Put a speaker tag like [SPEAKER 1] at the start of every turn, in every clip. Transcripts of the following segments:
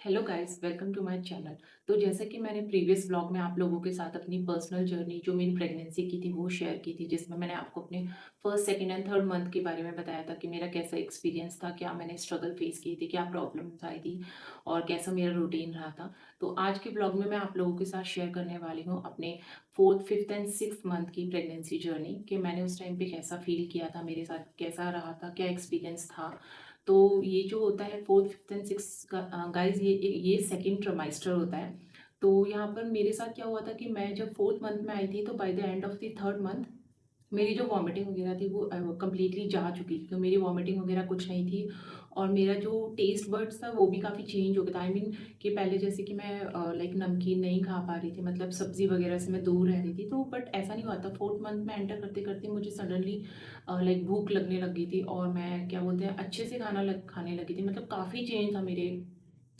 [SPEAKER 1] Hello guys, welcome to my channel. तो जैसा कि मैंने प्रीवियस व्लॉग में आप लोगों के साथ अपनी पर्सनल जर्नी जो मेरी प्रेगनेंसी की थी वो शेयर की थी, जिसमें मैंने आपको अपने first second and third month के बारे में बताया था कि मेरा कैसा एक्सपीरियंस था, क्या मैंने स्ट्रगल फेस की थी, क्या प्रॉब्लम्स आई थी और कैसा मेरा रूटीन रहा था। तो आज के ब्लॉग में मैं आप लोगों के साथ शेयर करने वाली हूँ अपने fourth, fifth and six month की प्रेगनेंसी जर्नी, कि मैंने उस टाइम पे कैसा फील किया था, मेरे साथ कैसा रहा था, क्या एक्सपीरियंस था। तो ये जो होता है फोर्थ, फिफ्थ एंड सिक्स का, गाइज ये सेकेंड ट्राइमेस्टर होता है। तो यहाँ पर मेरे साथ क्या हुआ था कि मैं जब फोर्थ मंथ में आई थी तो by the end of the third month मेरी जो वॉमिटिंग वगैरह थी वो कम्प्लीटली जा चुकी थी। तो मेरी वॉमिटिंग वगैरह कुछ नहीं थी और मेरा जो टेस्ट बड्स था वो भी काफ़ी चेंज हो गया था। आई मीन कि पहले जैसे कि मैं लाइक नमकीन नहीं खा पा रही थी, मतलब सब्ज़ी वगैरह से मैं दूर रह रही थी, तो बट ऐसा नहीं हुआ था। फोर्थ मंथ में एंटर करते करते मुझे सडनली लाइक भूख लगने लग गई थी और मैं क्या बोलते हैं अच्छे से खाने लगी थी। मतलब काफ़ी चेंज था मेरे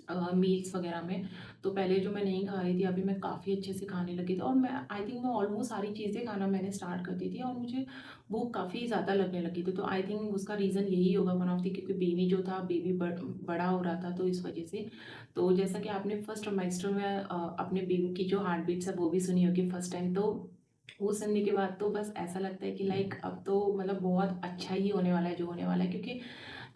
[SPEAKER 1] मील्स वगैरह में। तो पहले जो मैं नहीं खा रही थी अभी मैं काफ़ी अच्छे से खाने लगी थी और मैं आई थिंक मैं ऑलमोस्ट सारी चीज़ें खाना मैंने स्टार्ट कर दी थी और मुझे भूख काफ़ी ज़्यादा लगने लगी थी। तो आई थिंक उसका रीज़न यही होगा वन ऑफ द, क्योंकि बेबी जो था बेबी बड़ा हो रहा था तो इस वजह से। तो जैसा कि आपने फर्स्ट ट्राइमेस्टर में अपने बेबी की जो हार्ट बीट्स है वो भी सुनी होगी फर्स्ट टाइम। तो वो सुनने के बाद तो बस ऐसा लगता है कि लाइक अब तो मतलब बहुत अच्छा ही होने वाला है जो होने वाला है, क्योंकि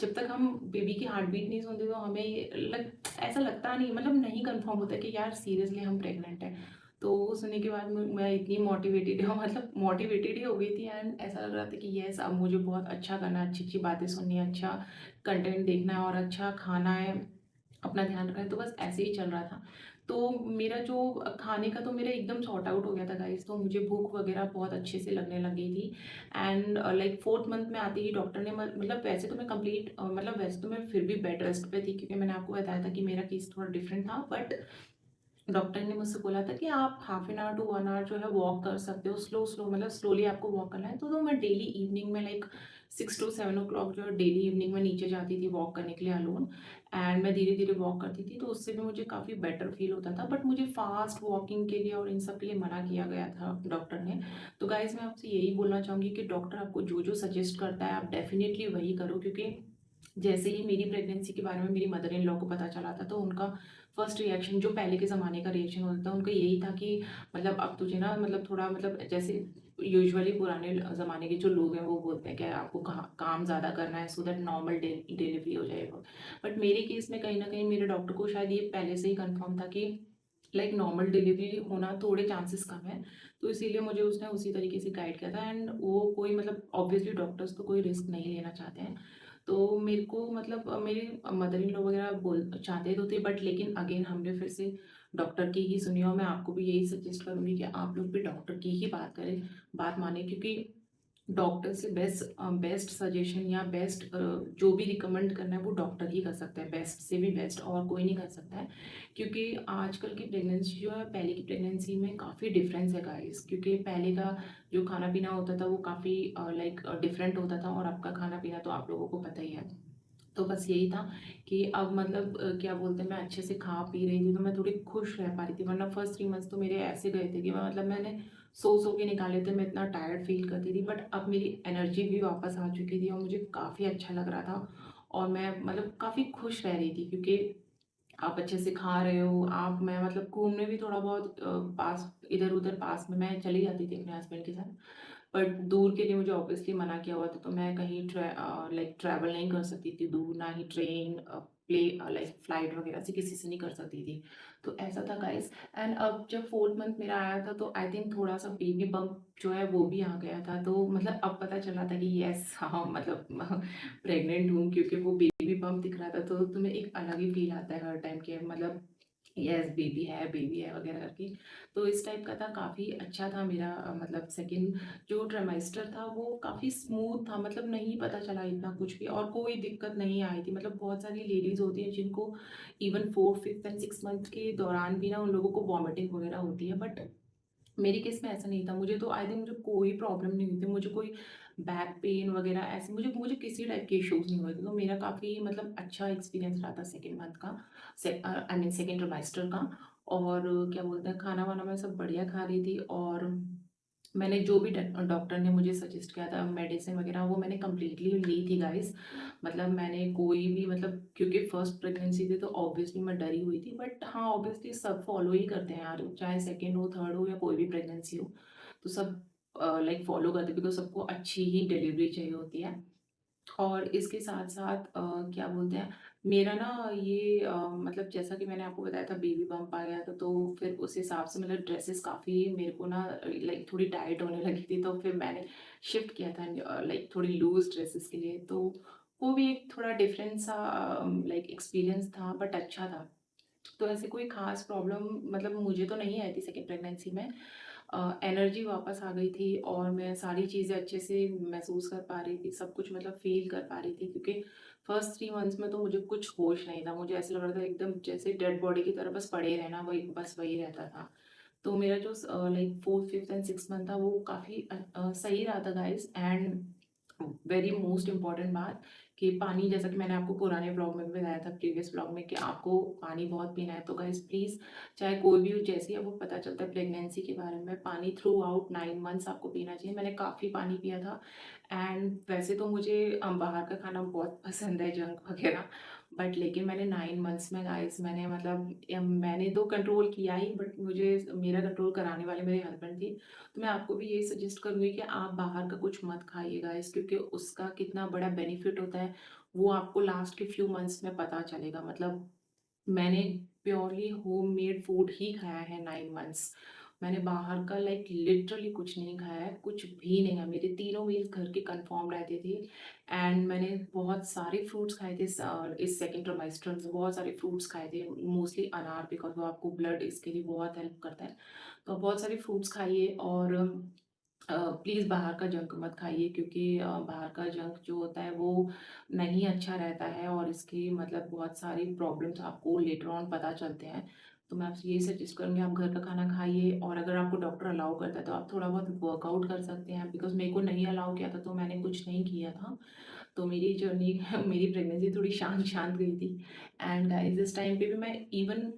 [SPEAKER 1] जब तक हम बेबी की हार्ट बीट नहीं सुनते तो हमें ऐसा लगता नहीं, मतलब नहीं कंफर्म होता कि यार सीरियसली हम प्रेग्नेंट हैं। तो वो सुनने के बाद मैं इतनी मोटिवेटेड हूँ, मतलब मोटिवेटेड ही हो गई थी एंड ऐसा लग रहा था कि यस अब मुझे बहुत अच्छा करना है, अच्छी अच्छी बातें सुननी है, अच्छा कंटेंट देखना है और अच्छा खाना है, अपना ध्यान रखना है। तो बस ऐसे ही चल रहा था। तो मेरा जो खाने का तो मेरा एकदम सॉर्ट आउट हो गया था गाइस। तो मुझे भूख वगैरह बहुत अच्छे से लगने लग गई थी एंड लाइक फोर्थ मंथ में आते ही डॉक्टर ने मतलब वैसे तो मैं कंप्लीट मतलब वैसे तो मैं फिर भी बेड रेस्ट पे थी, क्योंकि मैंने आपको बताया था कि मेरा केस थोड़ा डिफरेंट था। बट डॉक्टर ने मुझसे बोला था कि आप half an hour to one hour जो है वॉक कर सकते हो, स्लो स्लो, मतलब स्लोली आपको वॉक करना है। तो मैं डेली इवनिंग में लाइक 6 to 7 o'clock जो है डेली इवनिंग में नीचे जाती थी वॉक करने के लिए अलोन। एंड मैं धीरे धीरे वॉक करती थी तो उससे भी मुझे काफ़ी बेटर फील होता था। बट मुझे फास्ट वॉकिंग के लिए और इन सब के लिए मना किया गया था डॉक्टर ने। तो गाइज मैं आपसे यही बोलना चाहूँगी कि डॉक्टर आपको जो जो सजेस्ट करता है आप डेफिनेटली वही करो, क्योंकि जैसे ही मेरी प्रेगनेंसी के बारे में मेरी मदर इन लॉ को पता चला था तो उनका फर्स्ट रिएक्शन, जो पहले के ज़माने का रिएक्शन होता था, उनका यही था कि मतलब अब तुझे ना मतलब थोड़ा मतलब जैसे यूजुअली पुराने ज़माने के जो लोग हैं वो बोलते हैं कि आपको काम ज़्यादा करना है सो दैट नॉर्मल डिलीवरी हो जाएगा। बट मेरे केस में कहीं ना कहीं मेरे डॉक्टर को शायद ये पहले से ही कंफर्म था कि लाइक नॉर्मल डिलीवरी होना थोड़े चांसेस कम है। तो इसीलिए मुझे उसने उसी तरीके से गाइड किया था एंड वो कोई मतलब ऑब्वियसली डॉक्टर्स तो कोई रिस्क नहीं लेना चाहते हैं। तो मेरे को मतलब मेरे मदर इन लॉ वगैरह बोल चाहते तो थे, बट लेकिन अगेन हमने फिर से डॉक्टर की ही सुनी और मैं आपको भी यही सजेस्ट करूँगी कि आप लोग भी डॉक्टर की ही बात करें, बात माने, क्योंकि डॉक्टर से बेस्ट सजेशन या बेस्ट जो भी रिकमेंड करना है वो डॉक्टर ही कर सकता है, बेस्ट से भी बेस्ट और कोई नहीं कर सकता है। क्योंकि आजकल की प्रेगनेंसी जो है पहले की प्रेगनेंसी में काफ़ी डिफरेंस है गाइस, क्योंकि पहले का जो खाना पीना होता था वो काफ़ी लाइक डिफरेंट होता था और अब का खाना पीना तो आप लोगों को पता ही है। तो बस यही था कि अब मतलब क्या बोलते हैं, मैं अच्छे से खा पी रही थी तो मैं थोड़ी खुश रह पा रही थी, वरना फर्स्ट 3 मंथ्स तो मेरे ऐसे गए थे कि मैं मतलब मैंने सो सो के निकाले थे, मैं इतना टायर्ड फील करती थी। बट अब मेरी एनर्जी भी वापस आ चुकी थी और मुझे काफ़ी अच्छा लग रहा था और मैं मतलब काफ़ी खुश रह रही थी, क्योंकि आप अच्छे से खा रहे हो आप, मैं मतलब घूमने भी थोड़ा बहुत पास इधर उधर पास में मैं चली जाती थी अपने हस्बैंड के साथ। बट दूर के लिए मुझे ऑब्वियसली मना किया हुआ था, तो मैं कहीं लाइक ट्रैवल नहीं कर सकती थी दूर, ना ही ट्रेन प्ले लाइक फ्लाइट वगैरह से किसी से नहीं कर सकती थी। तो ऐसा था गाइस। एंड अब जब फोर्थ मंथ मेरा आया था तो आई थिंक थोड़ा सा बेबी बम्प जो है वो भी आ गया था। तो मतलब अब पता चला था कि यस हाँ मतलब प्रेग्नेंट हूँ, क्योंकि वो बेबी बम्प दिख रहा था। तो तुम्हें एक अलग ही फील आता है हर टाइम के मतलब यस बेबी है वगैरह करके। तो इस टाइप का था, काफ़ी अच्छा था मेरा मतलब सेकंड जो ट्राइमेस्टर था वो काफ़ी स्मूथ था, मतलब नहीं पता चला इतना कुछ भी और कोई दिक्कत नहीं आई थी। मतलब बहुत सारी लेडीज़ होती हैं जिनको even fourth, fifth and six month के दौरान भी ना उन लोगों को वॉमिटिंग वगैरह होती है, बट मेरे केस में ऐसा नहीं था। मुझे तो आई थिंक मुझे कोई प्रॉब्लम नहीं हुई थी, मुझे कोई बैक पेन वगैरह ऐसे मुझे मुझे किसी टाइप के इश्यूज नहीं हुए थे। तो मेरा काफ़ी मतलब अच्छा एक्सपीरियंस रहा था सेकेंड मंथ का, आई मीन सेकेंड ट्राइमेस्टर का। और क्या बोलते हैं खाना वाना मैं सब बढ़िया खा रही थी और मैंने जो भी डॉक्टर ने मुझे सजेस्ट किया था मेडिसिन वगैरह वो मैंने कम्प्लीटली ली थी गाइस। मतलब मैंने कोई भी मतलब क्योंकि फर्स्ट प्रेगनेंसी थी तो ऑब्वियसली मैं डरी हुई थी, बट हाँ, ऑब्वियसली सब फॉलो ही करते हैं यार, चाहे सेकंड हो, थर्ड हो या कोई भी प्रेगनेंसी हो, तो सब लाइक फॉलो करते हैं बिकॉज़ सबको अच्छी ही डिलीवरी चाहिए होती है। और इसके साथ-साथ क्या बोलते हैं, मेरा ना ये मतलब जैसा कि मैंने आपको बताया था बेबी बम्प आ गया था, तो फिर उस हिसाब से मतलब ड्रेसेस काफ़ी मेरे को ना लाइक थोड़ी टाइट होने लगी थी, तो फिर मैंने शिफ्ट किया था लाइक थोड़ी लूज़ ड्रेसेस के लिए। तो वो भी एक थोड़ा डिफरेंट सा लाइक एक्सपीरियंस था, बट अच्छा था। तो ऐसे कोई ख़ास प्रॉब्लम मतलब मुझे तो नहीं आई थी सेकंड प्रेगनेंसी में। एनर्जी वापस आ गई थी और मैं सारी चीज़ें अच्छे से महसूस कर पा रही थी, सब कुछ मतलब फ़ील कर पा रही थी, क्योंकि फर्स्ट 3 मंथ्स में तो मुझे कुछ होश नहीं था। मुझे ऐसा लग रहा था एकदम जैसे डेड बॉडी की तरह बस पड़े रहना, वही बस वही रहता था। तो मेरा जो like 4th, 5th and 6th month था वो काफ़ी सही रहा था guys. And very most important बात कि पानी, जैसा कि मैंने आपको पुराने व्लॉग में भी बताया था, प्रीवियस व्लॉग में, कि आपको पानी बहुत पीना है। तो गाइज़ प्लीज़, चाहे कोई भी हो, जैसे ही आपको पता चलता है प्रेगनेंसी के बारे में, पानी थ्रू आउट 9 मंथ्स आपको पीना चाहिए। मैंने काफ़ी पानी पिया था। एंड वैसे तो मुझे बाहर का खाना बहुत पसंद है, जंक वगैरह, बट लेकिन मैंने 9 मंथ्स में गाइज़ मैंने मतलब मैंने तो कंट्रोल किया ही, बट मुझे मेरा कंट्रोल कराने वाले मेरे हस्बैंड थे। तो मैं आपको भी यही सजेस्ट करूँगी कि आप बाहर का कुछ मत खाइए गाइस, क्योंकि उसका कितना बड़ा बेनिफिट होता है, वो आपको लास्ट के फ्यू मंथ्स में पता चलेगा। मतलब मैंने प्योरली होममेड फूड ही खाया है 9 मंथ्स। मैंने बाहर का लाइक लिटरली कुछ नहीं खाया है, कुछ भी नहीं खाया। मेरे तीनों मील्स घर के कन्फर्म रहते थे। एंड मैंने बहुत सारे फ्रूट्स खाए थे इस सेकंड ट्राइमेस्टर में बहुत सारे फ्रूट्स खाए थे, मोस्टली अनार, बिकॉज़ वो आपको ब्लड इसके लिए बहुत हेल्प करता है। तो बहुत सारे फ्रूट्स खाइए। और प्लीज़ बाहर का जंक मत खाइए, क्योंकि बाहर का जंक जो होता है वो नहीं अच्छा रहता है, और इसकी मतलब बहुत सारी प्रॉब्लम्स आपको लेटर ऑन पता चलते हैं। तो मैं आपसे यही सजेस्ट करूँगी, आप घर का खाना खाइए, और अगर आपको डॉक्टर अलाउ करता है तो आप थोड़ा बहुत वर्कआउट कर सकते हैं, बिकॉज़ मेरे को नहीं अलाउ किया था तो मैंने कुछ नहीं किया था। तो मेरी जर्नी मेरी प्रेगनेंसी थोड़ी शांत-शांत गई थी। एंड गाइज़ इस टाइम पे भी मैं इवन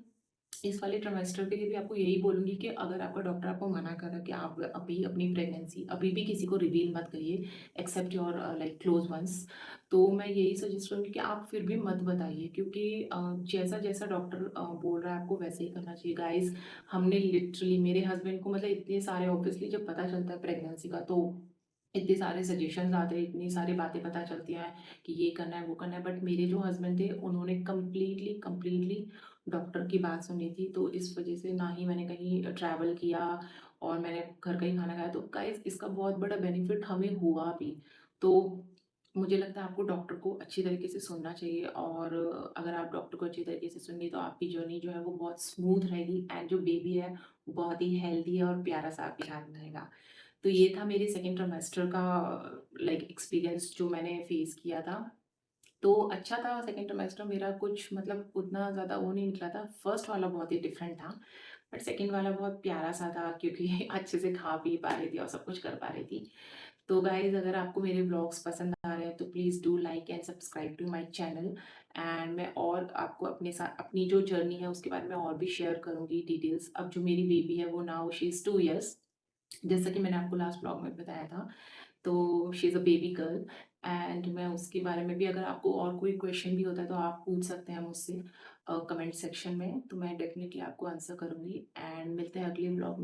[SPEAKER 1] इस वाले ट्राइमेस्टर के लिए भी आपको यही बोलूँगी कि अगर आपका डॉक्टर आपको मना कर रहा है कि आप अभी अपनी प्रेगनेंसी अभी भी किसी को रिवील मत करिए, except your like close ones, तो मैं यही सजेस्ट करूँगी कि आप फिर भी मत बताइए, क्योंकि जैसा-जैसा डॉक्टर बोल रहा है आपको वैसे ही करना चाहिए। गाइज़, हमने लिटरली मेरे हस्बैंड को मतलब इतने सारे, ऑब्वियसली जब पता चलता है प्रेगनेंसी का, तो इतने सारे सजेशंस आते हैं, इतनी सारी बातें पता चलती हैं कि ये करना है, वो करना है, बट मेरे जो हस्बैंड थे उन्होंने कंप्लीटली कंप्लीटली डॉक्टर की बात सुनी थी। तो इस वज़ह से ना ही मैंने कहीं ट्रैवल किया, और मैंने घर का ही खाना खाया। तो गाइज़ इसका बहुत बड़ा बेनिफिट हमें हुआ भी। तो मुझे लगता है आपको डॉक्टर को अच्छी तरीके से सुनना चाहिए, और अगर आप डॉक्टर को अच्छी तरीके से सुनेंगे तो आपकी जर्नी जो है वो बहुत स्मूथ रहेगी, एंड जो बेबी है वो बहुत ही हेल्दी है और प्यारा-सा आपके हाथ में रहेगा। तो ये था मेरे सेकंड ट्राइमेस्टर का लाइक एक्सपीरियंस जो मैंने फेस किया था। तो अच्छा था सेकंड ट्राइमेस्टर मेरा, कुछ मतलब उतना ज़्यादा वो नहीं निकला था। फर्स्ट वाला बहुत ही डिफरेंट था, बट सेकंड वाला बहुत प्यारा-सा था, क्योंकि अच्छे से खा पी पा रही थी और सब कुछ कर पा रही थी। तो गाइज़, अगर आपको मेरे व्लॉग्स पसंद आ रहे हैं तो please do like and subscribe to my channel. And मैं और आपको अपने साथ अपनी जो जर्नी है उसके बारे में और भी शेयर करूँगी डिटेल्स। अब जो मेरी बेबी है वो नाउ शी इज़ 2 इयर्स, जैसा कि मैंने आपको लास्ट व्लॉग में बताया था। तो she is a baby girl. And मैं उसके बारे में भी, अगर आपको और कोई क्वेश्चन भी होता है तो आप पूछ सकते हैं मुझसे कमेंट सेक्शन में, तो मैं डेफ़िनिटली आपको आंसर करूँगी। एंड मिलते हैं अगले व्लॉग में।